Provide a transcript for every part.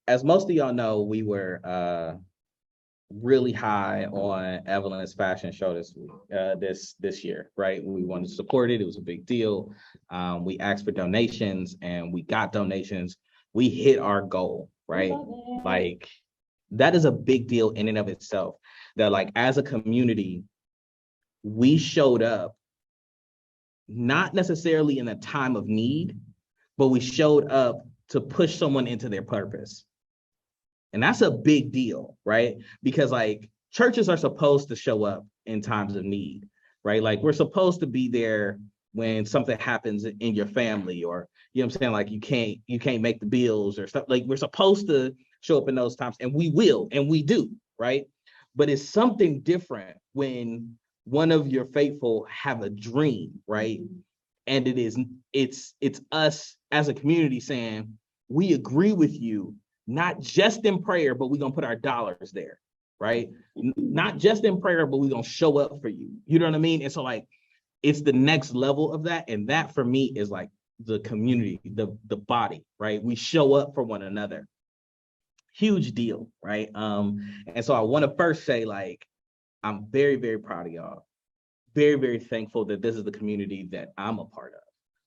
as most of y'all know, we were really high on Evelyn's fashion show this week, this year, right? We wanted to support it. It was a big deal. We asked for donations and we got donations. We hit our goal, right? Like that is a big deal in and of itself. That like as a community, we showed up not necessarily in a time of need, but we showed up to push someone into their purpose. And that's a big deal, right? Because like churches are supposed to show up in times of need, right? Like we're supposed to be there when something happens in your family, or you know what I'm saying, like you can't make the bills or stuff. Like we're supposed to show up in those times, and we will and we do, right? But it's something different when one of your faithful have a dream, right? And it's us as a community saying, we agree with you, not just in prayer, but we're gonna put our dollars there, right? Not just in prayer, but we're gonna show up for you. You know what I mean? And so like it's the next level of that. And that for me is like the community, the body, right? We show up for one another. Huge deal, right? And so I want to first say, like, I'm very, very proud of y'all. Very, very thankful that this is the community that I'm a part of,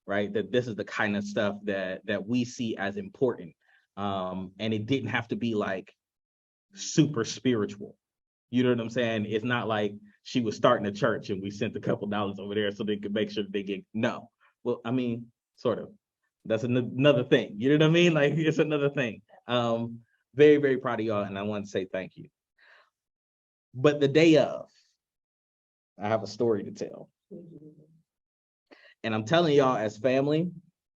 right? That this is the kind of stuff that we see as important. And it didn't have to be like super spiritual. You know what I'm saying? It's not like she was starting a church and we sent a couple dollars over there so they could make sure that they get no. Well, I mean, sort of. That's another thing. You know what I mean? Like it's another thing. Very, very proud of y'all, and I want to say thank you. But the day of, I have a story to tell. And I'm telling y'all as family,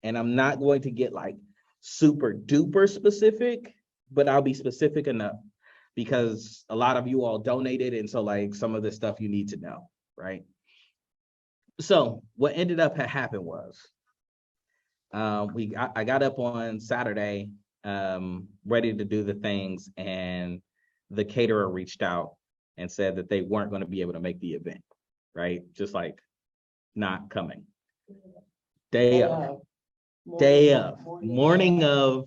and I'm not going to get like super duper specific, but I'll be specific enough because a lot of you all donated. And so like some of this stuff you need to know, right? So what ended up happened was I got up on Saturday, ready to do the things, and the caterer reached out and said that they weren't going to be able to make the event, right? Just like not coming. Day of, morning of.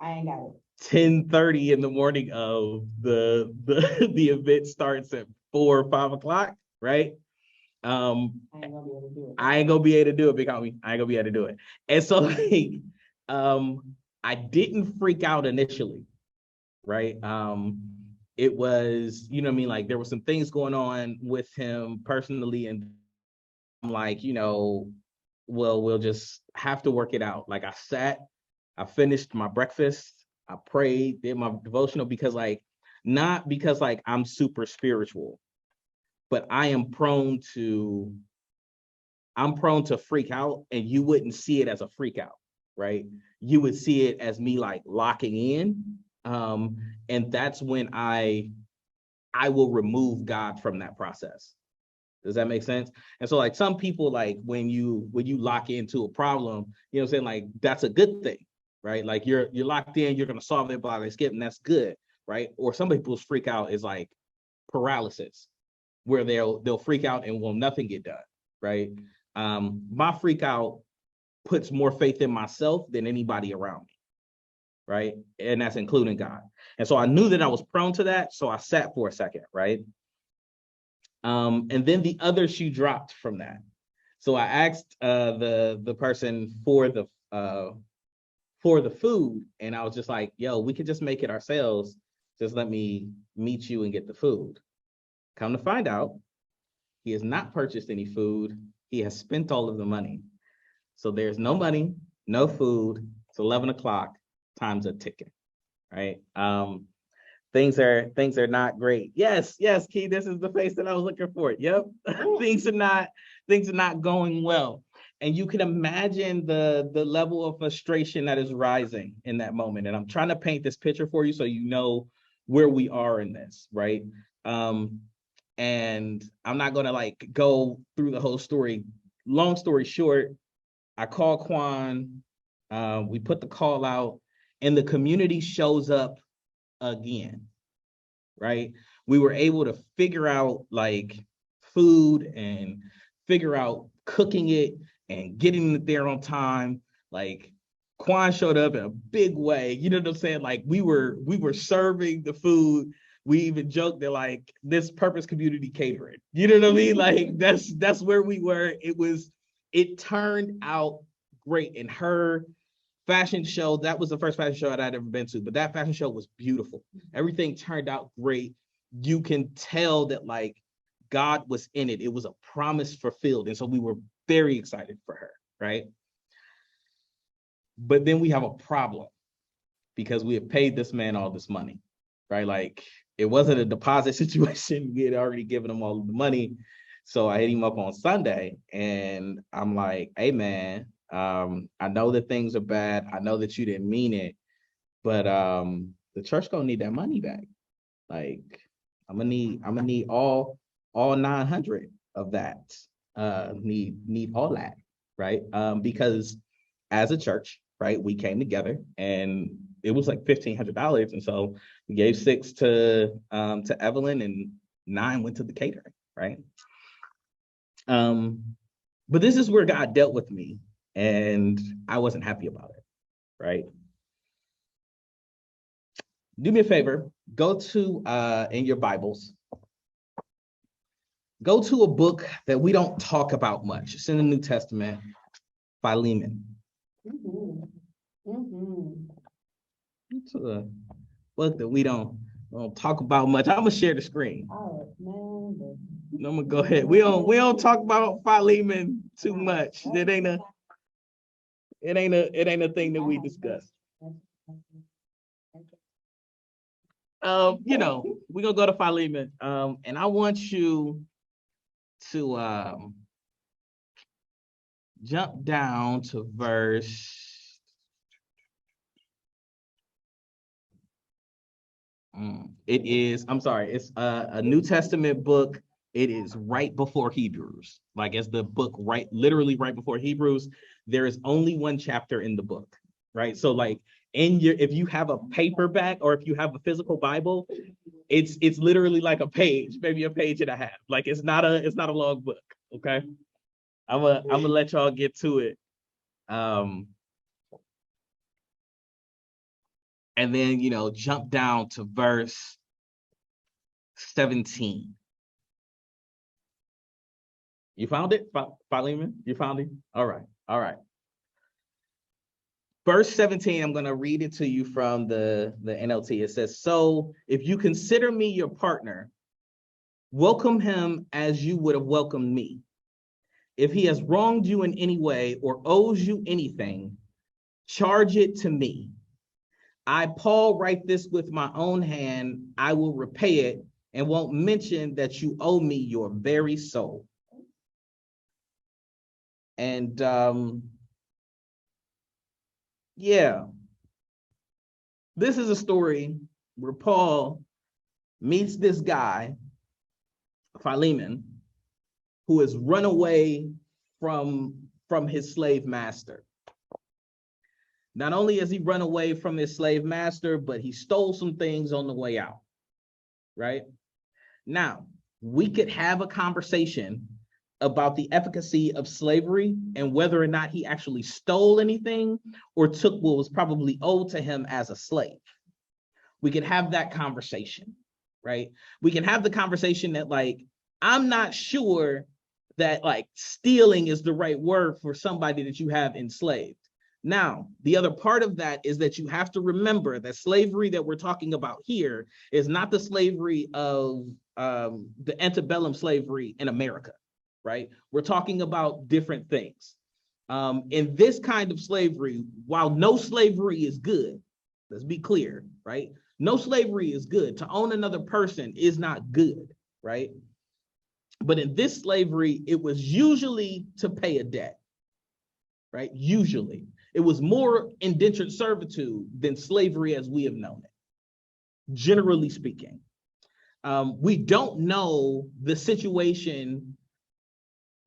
I ain't got it. 10:30 in the morning of the event starts at 4 or 5 o'clock, right? I ain't gonna be able to do it, big homie. I ain't gonna be able to do it. And so like I didn't freak out initially, right? It was, you know what I mean, like there were some things going on with him personally, and I'm like, you know, well, we'll just have to work it out. Like I finished my breakfast, I prayed, did my devotional because like, not because like I'm super spiritual, but I'm prone to freak out, and you wouldn't see it as a freak out, right? You would see it as me like locking in. And that's when I will remove God from that process. Does that make sense? And so like some people, like when you lock into a problem, you know what I'm saying, like that's a good thing, right? Like you're locked in, you're gonna solve it by escape, and that's good, right? Or some people's freak out is like paralysis, where they'll freak out and will nothing get done, right? My freak out puts more faith in myself than anybody around me, right? And that's including God. And so I knew that I was prone to that, so I sat for a second, right? And then the other shoe dropped from that. So I asked the person for the food, and I was just like, yo, we could just make it ourselves. Just let me meet you and get the food. Come to find out, he has not purchased any food. He has spent all of the money. So there's no money, no food. It's 11 o'clock, time's a ticking, right? Things are not great. Yes, Key, this is the face that I was looking for. Yep. things are not going well. And you can imagine the level of frustration that is rising in that moment. And I'm trying to paint this picture for you so you know where we are in this, right? And I'm not gonna like go through the whole story. Long story short, I call Quan, we put the call out, and the community shows up again, right? We were able to figure out like food and figure out cooking it and getting it there on time. Like Quan showed up in a big way. You know what I'm saying? Like we were serving the food. We even joked that like this Purpose Community Catering. You know what I mean? Like that's where we were. It turned out great. And her fashion show, that was the first fashion show I'd ever been to, but that fashion show was beautiful. Everything turned out great. You can tell that like God was in it. It was a promise fulfilled. And so we were very excited for her, right? But then we have a problem because we have paid this man all this money, right? Like it wasn't a deposit situation. We had already given him all the money. So I hit him up on Sunday and I'm like, hey man, I know that things are bad. I know that you didn't mean it, but the church gonna need that money back. Like I'm gonna need all 900 of that. Need all that, right? Because as a church, right, we came together and it was like $1,500, and so we gave 6 to Evelyn and 9 went to the catering, right? But this is where God dealt with me, and I wasn't happy about it, right? Do me a favor, go to in your Bibles, go to a book that we don't talk about much. It's in the New Testament, Philemon. It's a book that we don't talk about much. I'm gonna share the screen. I'm gonna go ahead. We don't talk about Philemon too much. It ain't a thing that we discuss. We're gonna go to Philemon. And I want you to jump down to verse. It's a New Testament book. It is right before Hebrews. Like it's the book literally right before Hebrews. There is only one chapter in the book, right? So like if you have a paperback or if you have a physical Bible, it's literally like a page, maybe a page and a half. Like it's not a long book. Okay. I'm gonna let y'all get to it. And then, jump down to verse 17. You found it, Philemon? You found it? All right. Verse 17, I'm going to read it to you from the NLT. It says, so if you consider me your partner, welcome him as you would have welcomed me. If he has wronged you in any way or owes you anything, charge it to me. I, Paul, write this with my own hand. I will repay it and won't mention that you owe me your very soul. And this is a story where Paul meets this guy, Philemon, who has run away from his slave master. Not only has he run away from his slave master, but he stole some things on the way out, right? Now, we could have a conversation about the efficacy of slavery and whether or not he actually stole anything or took what was probably owed to him as a slave. We could have that conversation, right? We can have the conversation that like, I'm not sure that like stealing is the right word for somebody that you have enslaved. Now, the other part of that is that you have to remember that slavery that we're talking about here is not the slavery of the antebellum slavery in America, right? We're talking about different things. In this kind of slavery, while no slavery is good, let's be clear, right? No slavery is good. To own another person is not good, right? But in this slavery, it was usually to pay a debt, right? Usually. It was more indentured servitude than slavery as we have known it, generally speaking. We don't know the situation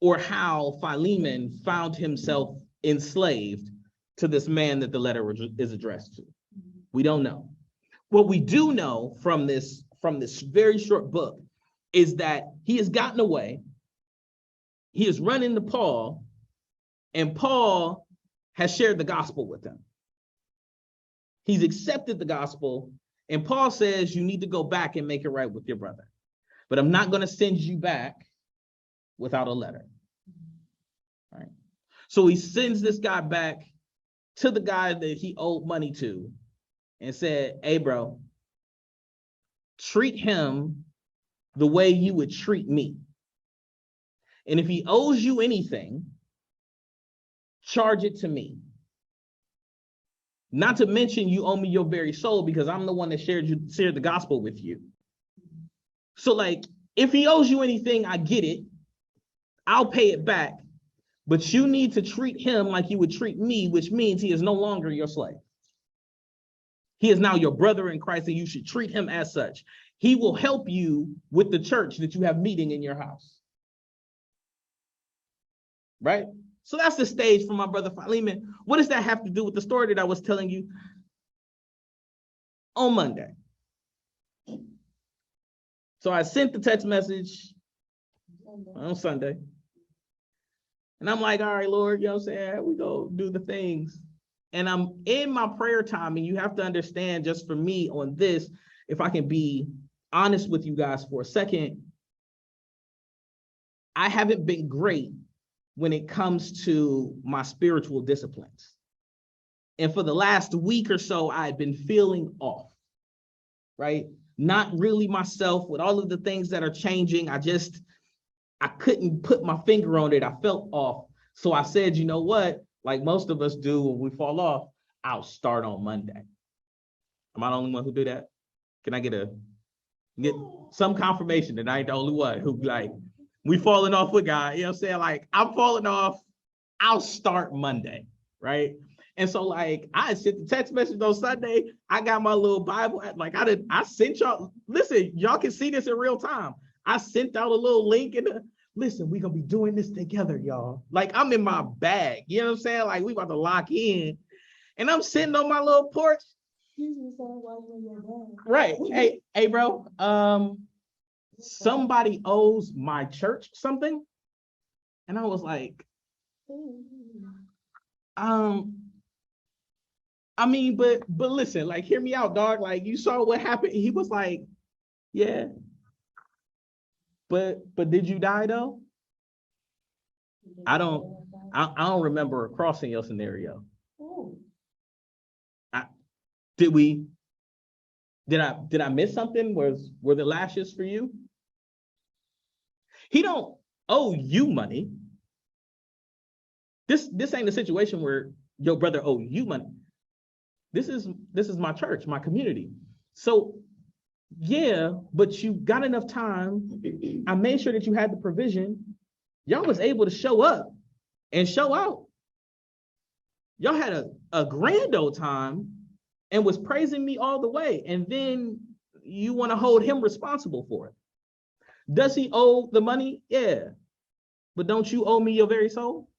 or how Philemon found himself enslaved to this man that the letter is addressed to. We don't know. What we do know from this very short book is that he has gotten away. He has run into Paul, and Paul has shared the gospel with him, He's accepted the gospel. And Paul says you need to go back and make it right with your brother. But I'm not going to send you back without a letter. All right. So he sends this guy back to the guy that he owed money to and said, hey, bro, treat him the way you would treat me. And if he owes you anything, charge it to me. Not to mention you owe me your very soul because I'm the one that shared the gospel with you. So like, if he owes you anything, I get it. I'll pay it back. But you need to treat him like you would treat me, which means he is no longer your slave. He is now your brother in Christ, and you should treat him as such. He will help you with the church that you have meeting in your house. Right? So that's the stage for my brother Philemon. What does that have to do with the story that I was telling you on Monday? So I sent the text message on Sunday. And I'm like, all right, Lord, you know what I'm saying? We go do the things. And I'm in my prayer time, and you have to understand, just for me on this, if I can be honest with you guys for a second, I haven't been great when it comes to my spiritual disciplines. And for the last week or so, I've been feeling off, right? Not really myself with all of the things that are changing. I couldn't put my finger on it. I felt off. So I said, you know what? Like most of us do when we fall off, I'll start on Monday. Am I the only one who do that? Can I get some confirmation that I ain't the only one who like, we falling off with God, you know what I'm saying? Like, I'm falling off, I'll start Monday, right? And so, like, I sent the text message on Sunday. I got my little Bible. Like, I sent y'all, listen, y'all can see this in real time. I sent out a little link and listen, we're going to be doing this together, y'all. Like, I'm in my bag, you know what I'm saying? Like, we about to lock in. And I'm sitting on my little porch. Right. Hey, bro. Somebody owes my church something. And I was like, I mean, but listen, like, hear me out, dog. Like, you saw what happened. He was like, yeah. But did you die though? I don't remember crossing your scenario. Did I miss something? Were the lashes for you? He don't owe you money. This ain't a situation where your brother owe you money. This is my church, my community. So yeah, but you got enough time. I made sure that you had the provision. Y'all was able to show up and show out. Y'all had a grand old time and was praising me all the way. And then you want to hold him responsible for it. Does he owe the money? Yeah. But don't you owe me your very soul?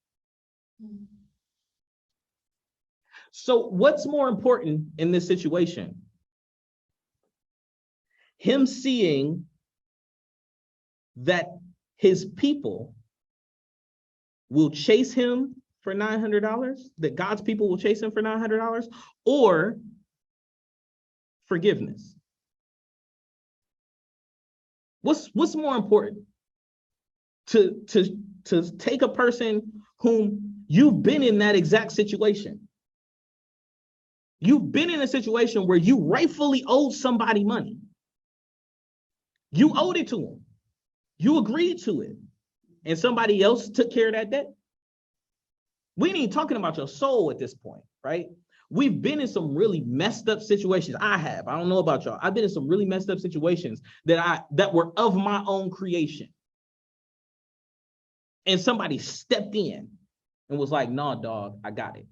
So what's more important in this situation? Him seeing that his people will chase him for $900, that God's people will chase him for $900, or forgiveness? What's more important? To take a person whom you've been in that exact situation. You've been in a situation where you rightfully owed somebody money. You owed it to them. You agreed to it. And somebody else took care of that debt. We ain't even talking about your soul at this point, right? We've been in some really messed up situations. I don't know about y'all. I've been in some really messed up situations that were of my own creation. And somebody stepped in and was like, "No, dog, I got it.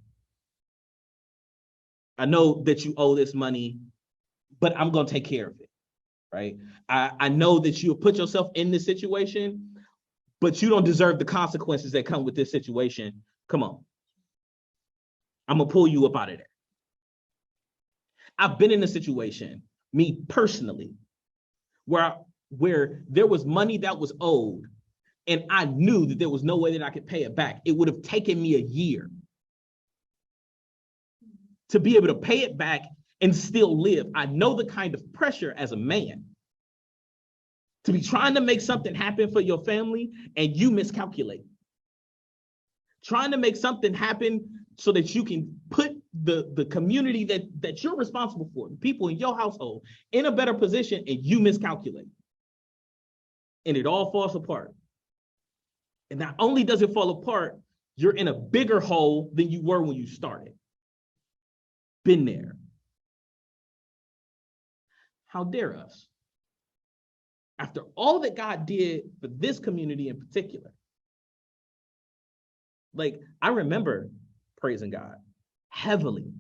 I know that you owe this money, but I'm going to take care of it." Right? I know that you put yourself in this situation, but you don't deserve the consequences that come with this situation. Come on. I'm going to pull you up out of there. I've been in a situation, me personally, where there was money that was owed, and I knew that there was no way that I could pay it back. It would have taken me a year to be able to pay it back and still live. I know the kind of pressure as a man to be trying to make something happen for your family and you miscalculate. Trying to make something happen so that you can put the community that you're responsible for, the people in your household, in a better position, and you miscalculate. And it all falls apart. And not only does it fall apart, you're in a bigger hole than you were when you started. Been there. How dare us? After all that God did for this community in particular. Like, I remember praising God heavily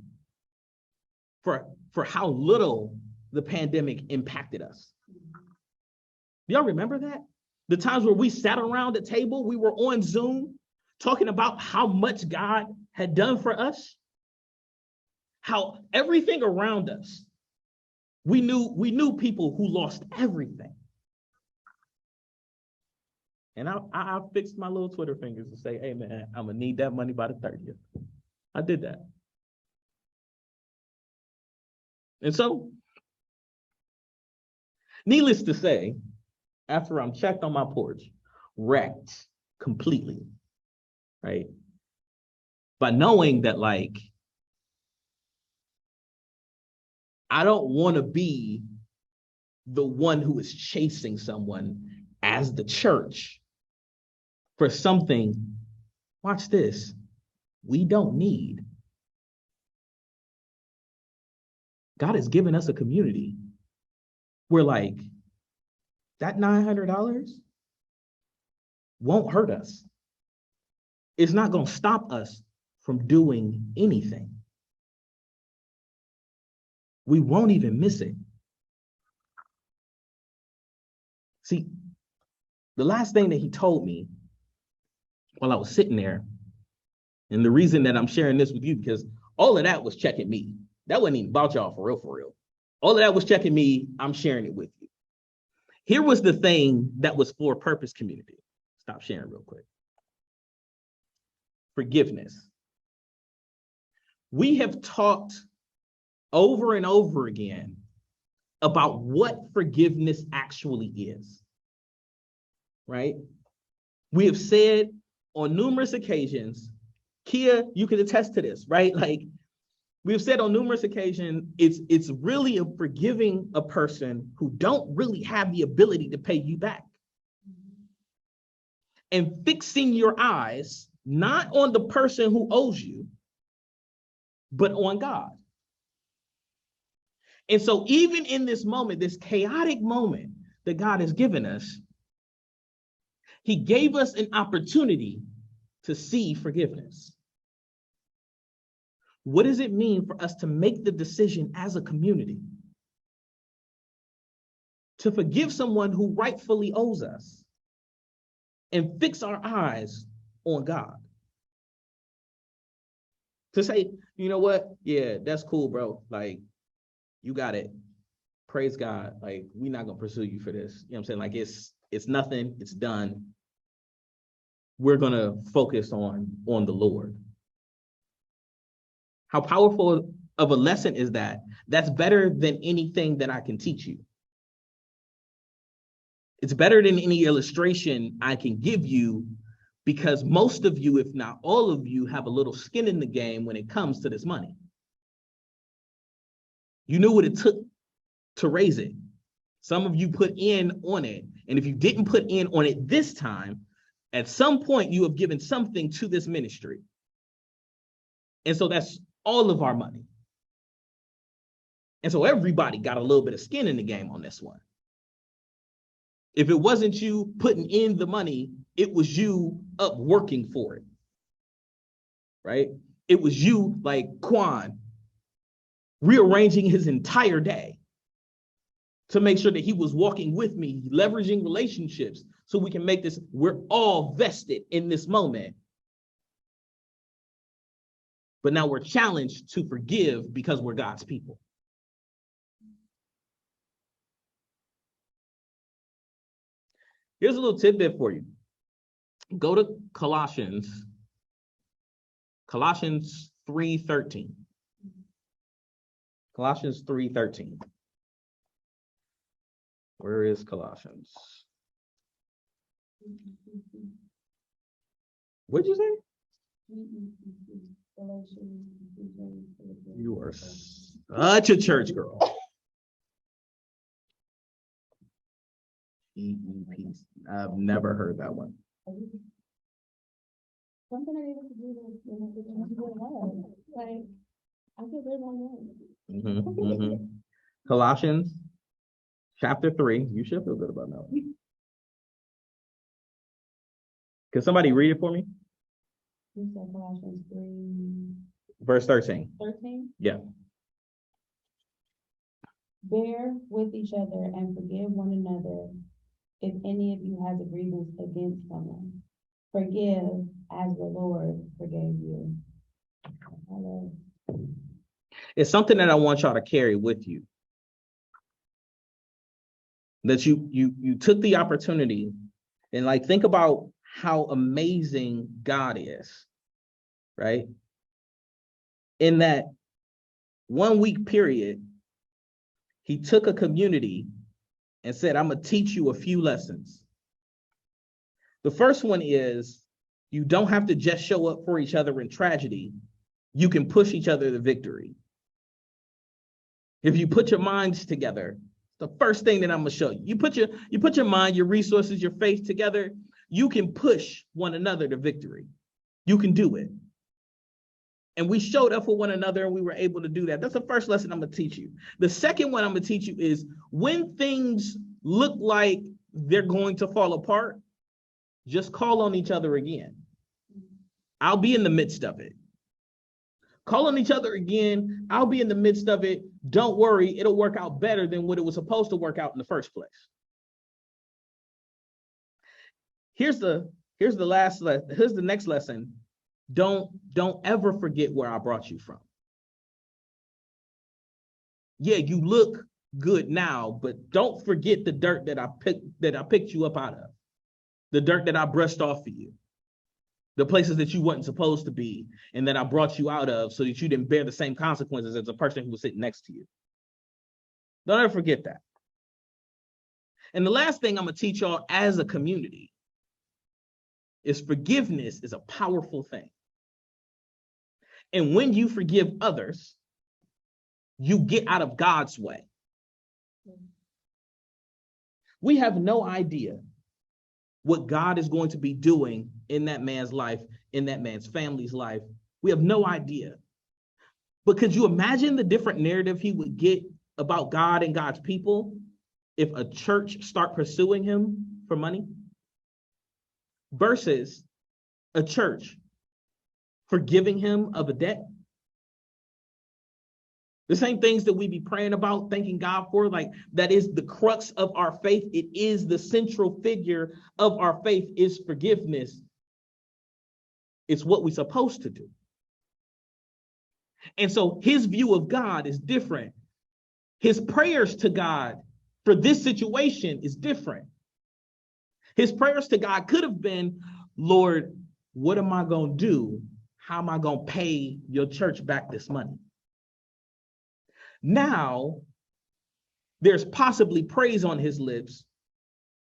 for how little the pandemic impacted us. Y'all remember that? The times where we sat around the table, we were on Zoom talking about how much God had done for us, how everything around us, we knew people who lost everything. And I fixed my little Twitter fingers to say, hey, man, I'm going to need that money by the 30th. I did that. And so, needless to say, after I'm checked on my porch, wrecked completely, right? By knowing that, like, I don't want to be the one who is chasing someone as the church for something, watch this, we don't need. God has given us a community where, like, that $900 won't hurt us. It's not going to stop us from doing anything. We won't even miss it. See, the last thing that he told me while I was sitting there, and the reason that I'm sharing this with you, because all of that was checking me. That wasn't even about y'all for real. All of that was checking me. I'm sharing it with you. Here was the thing that was for Purpose Community. Stop sharing real quick. Forgiveness. We have talked over and over again about what forgiveness actually is, right? We have said on numerous occasions, Kia, you can attest to this, right? Like, we've said on numerous occasions, it's really a forgiving a person who don't really have the ability to pay you back. And fixing your eyes, not on the person who owes you, but on God. And so even in this moment, this chaotic moment that God has given us, he gave us an opportunity to see forgiveness. What does it mean for us to make the decision as a community to forgive someone who rightfully owes us and fix our eyes on God? To say, you know what? Yeah, that's cool, bro. Like, you got it. Praise God. Like, we're not going to pursue you for this. You know what I'm saying? Like, it's nothing. It's done. We're going to focus on the Lord. How powerful of a lesson is that? That's better than anything that I can teach you. It's better than any illustration I can give you, because most of you, if not all of you, have a little skin in the game when it comes to this money. You knew what it took to raise it. Some of you put in on it. And if you didn't put in on it this time, at some point you have given something to this ministry. And so that's all of our money. And so everybody got a little bit of skin in the game on this one. If it wasn't you putting in the money, it was you up working for it, right? It was you, like Quan, rearranging his entire day to make sure that he was walking with me, leveraging relationships so we can make this, we're all vested in this moment. But now we're challenged to forgive because we're God's people. Here's a little tidbit for you. Go to Colossians 3:13. Colossians 3:13. Where is Colossians? What'd you say? You are such a church girl. EEP. I've never heard that one. Colossians chapter 3. You should feel good about that one. Can somebody read it for me? You said Colossians 3. Verse 13. 13? Yeah. Bear with each other and forgive one another if any of you has a grievance against someone. Forgive as the Lord forgave you. It's something that I want y'all to carry with you. That you took the opportunity and like think about how amazing God is, right? In that 1 week period, he took a community and said, I'm gonna teach you a few lessons. The first one is you don't have to just show up for each other in tragedy. You can push each other to victory. If you put your minds together, the first thing that I'm gonna show you, you put your mind, your resources, your faith together, you can push one another to victory. You can do it. And we showed up for one another and we were able to do that. That's the first lesson I'm gonna teach you. The second one I'm gonna teach you is when things look like they're going to fall apart, just call on each other again. I'll be in the midst of it. Call on each other again. I'll be in the midst of it. Don't worry, it'll work out better than what it was supposed to work out in the first place. Here's the next lesson. Don't ever forget where I brought you from. Yeah, you look good now, but don't forget the dirt that I picked you up out of. The dirt that I brushed off for you. The places that you wasn't supposed to be and that I brought you out of so that you didn't bear the same consequences as the person who was sitting next to you. Don't ever forget that. And the last thing I'm gonna teach y'all as a community is forgiveness is a powerful thing. And when you forgive others, you get out of God's way. We have no idea what God is going to be doing in that man's life, in that man's family's life. We have no idea. But could you imagine the different narrative he would get about God and God's people if a church start pursuing him for money versus a church forgiving him of a debt? The same things that we be praying about, thanking God for, like that is the crux of our faith. It is the central figure of our faith is forgiveness. It's what we're supposed to do. And so his view of God is different. His prayers to God for this situation is different. His prayers to God could have been, Lord, what am I going to do? How am I going to pay your church back this money? Now, there's possibly praise on his lips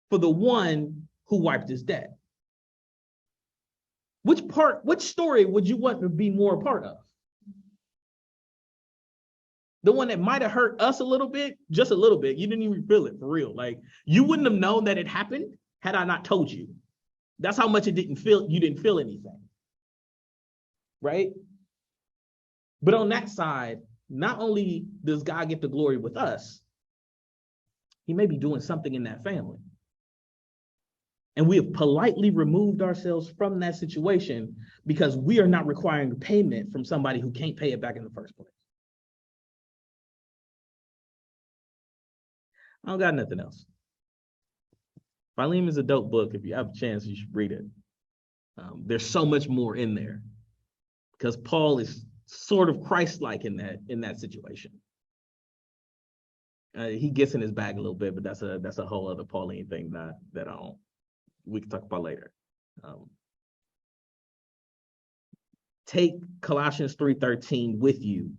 for the one who wiped his debt. Which story would you want to be more a part of? The one that might have hurt us a little bit, just a little bit. You didn't even feel it for real. Like you wouldn't have known that it happened had I not told you. That's how much you didn't feel anything. Right? But on that side, not only does God get the glory with us, he may be doing something in that family. And we have politely removed ourselves from that situation because we are not requiring payment from somebody who can't pay it back in the first place. I don't got nothing else. Philemon is a dope book. If you have a chance, you should read it. There's so much more in there because Paul is sort of Christ-like in that situation. He gets in his bag a little bit, but that's a whole other Pauline thing that we can talk about later. Take Colossians 3:13 with you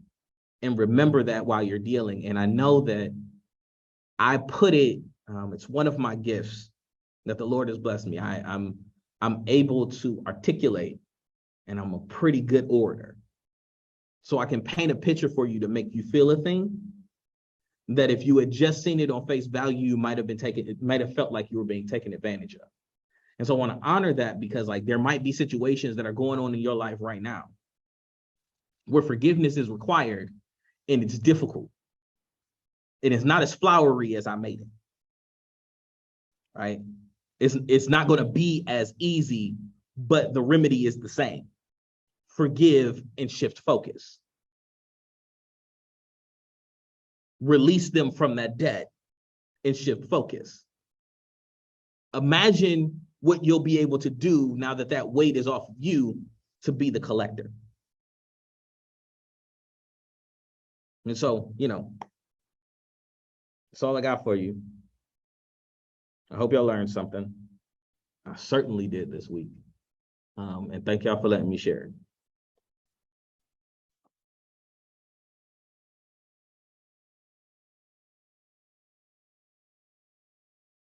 and remember that while you're dealing. And I know that I put it, it's one of my gifts that the Lord has blessed me. I'm able to articulate, and I'm a pretty good orator. So I can paint a picture for you to make you feel a thing that if you had just seen it on face value, you might have felt like you were being taken advantage of. And so I want to honor that, because like there might be situations that are going on in your life right now where forgiveness is required and it's difficult. And it's not as flowery as I made it. Right? It's not going to be as easy, but the remedy is the same. Forgive and shift focus. Release them from that debt and shift focus. Imagine what you'll be able to do now that that weight is off of you to be the collector. And so, that's all I got for you. I hope y'all learned something. I certainly did this week. And thank y'all for letting me share it.